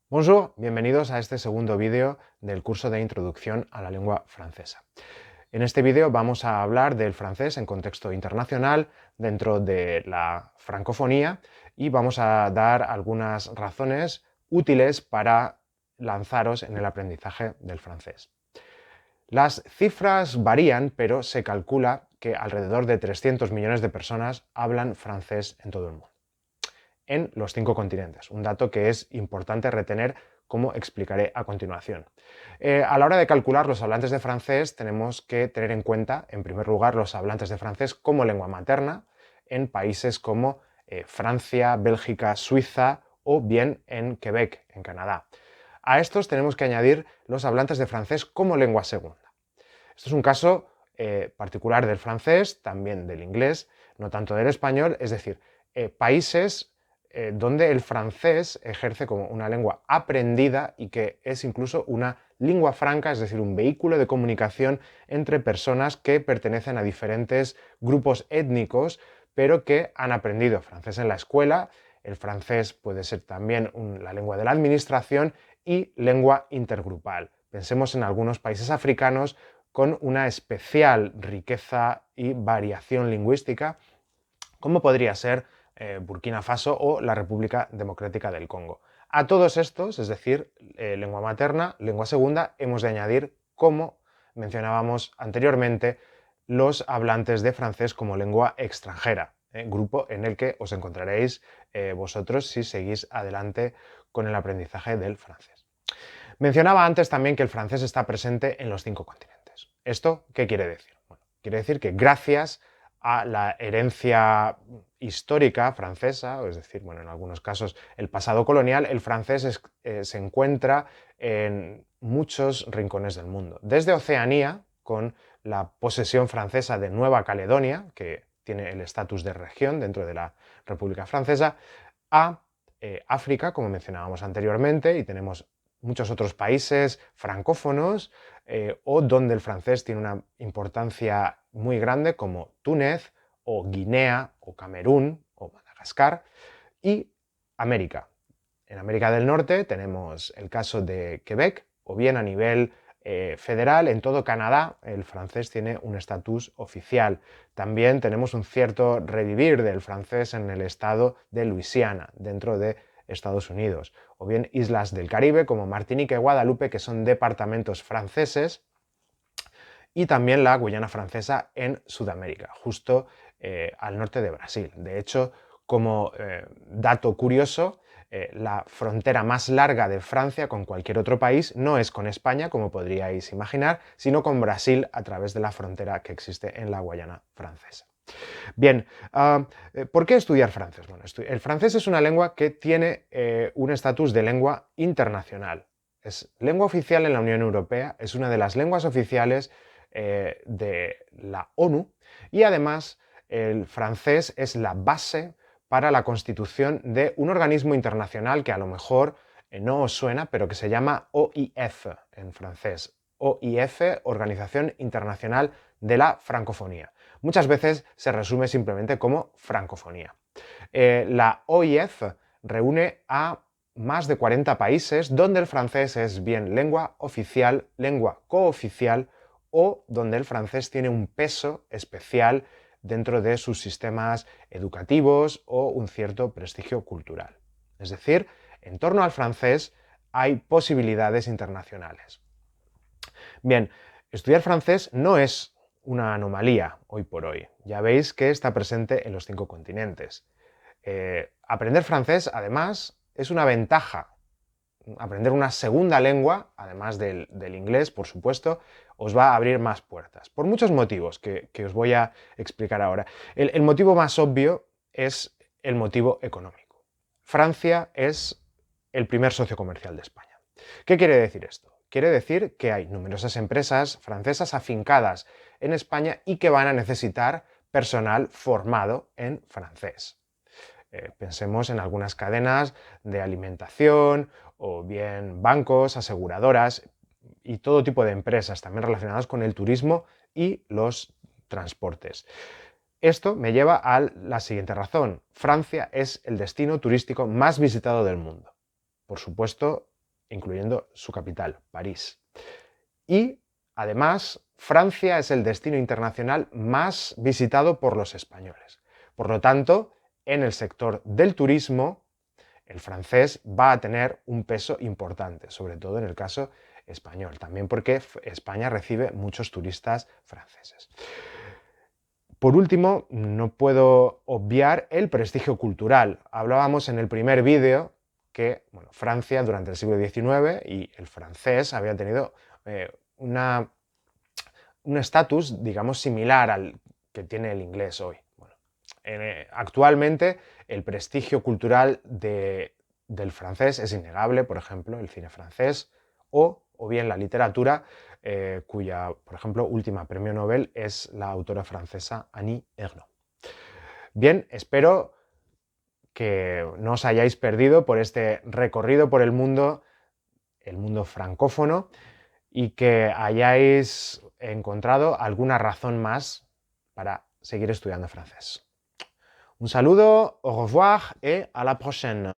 Bonjour, bienvenidos a este segundo vídeo del curso de Introducción a la Lengua Francesa. En este vídeo vamos a hablar del francés en contexto internacional dentro de la francofonía y vamos a dar algunas razones útiles para lanzaros en el aprendizaje del francés. Las cifras varían, pero se calcula que alrededor de 300 millones de personas hablan francés en todo el mundo, en los 5 continentes, un dato que es importante retener, como explicaré a continuación. A la hora de calcular los hablantes de francés tenemos que tener en cuenta, en primer lugar, los hablantes de francés como lengua materna en países como Francia, Bélgica, Suiza o bien en Quebec, en Canadá. A estos tenemos que añadir los hablantes de francés como lengua segunda. Esto es un caso particular del francés, también del inglés, no tanto del español, es decir, países donde el francés ejerce como una lengua aprendida y que es incluso una lengua franca, es decir, un vehículo de comunicación entre personas que pertenecen a diferentes grupos étnicos, pero que han aprendido francés en la escuela. El francés puede ser también la lengua de la administración y lengua intergrupal. Pensemos en algunos países africanos con una especial riqueza y variación lingüística, como podría ser Burkina Faso o la República Democrática del Congo. A todos estos, es decir, lengua materna, lengua segunda, hemos de añadir, como mencionábamos anteriormente, los hablantes de francés como lengua extranjera, grupo en el que os encontraréis vosotros si seguís adelante con el aprendizaje del francés. Mencionaba antes también que el francés está presente en los 5 continentes. ¿Esto qué quiere decir? Bueno, quiere decir que gracias a la herencia histórica francesa, es decir, bueno, en algunos casos el pasado colonial, el francés se encuentra en muchos rincones del mundo. Desde Oceanía, con la posesión francesa de Nueva Caledonia, que tiene el estatus de región dentro de la República Francesa, a África, como mencionábamos anteriormente, y tenemos muchos otros países francófonos o donde el francés tiene una importancia muy grande, como Túnez o Guinea o Camerún o Madagascar, y América. En América del Norte tenemos el caso de Quebec, o bien a nivel federal, en todo Canadá el francés tiene un estatus oficial. También tenemos un cierto revivir del francés en el estado de Luisiana, dentro de Estados Unidos, o bien islas del Caribe como Martinica y Guadalupe, que son departamentos franceses, y también la Guyana Francesa en Sudamérica, justo al norte de Brasil. De hecho, como dato curioso, la frontera más larga de Francia con cualquier otro país no es con España, como podríais imaginar, sino con Brasil a través de la frontera que existe en la Guayana Francesa. Bien, ¿por qué estudiar francés? Bueno, el francés es una lengua que tiene un estatus de lengua internacional. Es lengua oficial en la Unión Europea, es una de las lenguas oficiales de la ONU y además el francés es la base para la constitución de un organismo internacional que a lo mejor no os suena, pero que se llama OIF en francés. OIF, Organización Internacional de la Francofonía. Muchas veces se resume simplemente como francofonía. La OIF reúne a más de 40 países donde el francés es bien lengua oficial, lengua cooficial o donde el francés tiene un peso especial dentro de sus sistemas educativos o un cierto prestigio cultural. Es decir, en torno al francés hay posibilidades internacionales. Bien, estudiar francés no es una anomalía hoy por hoy. Ya veis que está presente en los 5 continentes. Aprender francés, además, es una ventaja. Aprender una segunda lengua, además del inglés, por supuesto, os va a abrir más puertas. Por muchos motivos que os voy a explicar ahora. El motivo más obvio es el motivo económico. Francia es el primer socio comercial de España. ¿Qué quiere decir esto? Quiere decir que hay numerosas empresas francesas afincadas en España y que van a necesitar personal formado en francés. Pensemos en algunas cadenas de alimentación o bien bancos, aseguradoras y todo tipo de empresas también relacionadas con el turismo y los transportes. Esto me lleva a la siguiente razón. Francia es el destino turístico más visitado del mundo. Por supuesto, incluyendo su capital, París. Y, además, Francia es el destino internacional más visitado por los españoles. Por lo tanto, en el sector del turismo, el francés va a tener un peso importante, sobre todo en el caso español, también porque España recibe muchos turistas franceses. Por último, no puedo obviar el prestigio cultural. Hablábamos en el primer vídeo que Francia durante el siglo XIX y el francés había tenido un estatus, digamos, similar al que tiene el inglés hoy. Actualmente el prestigio cultural del francés es innegable, por ejemplo, el cine francés o bien la literatura, cuya, por ejemplo, última premio Nobel es la autora francesa Annie Ernaux. Bien, espero que no os hayáis perdido por este recorrido por el mundo francófono, y que hayáis encontrado alguna razón más para seguir estudiando francés. Un saludo, au revoir et à la prochaine.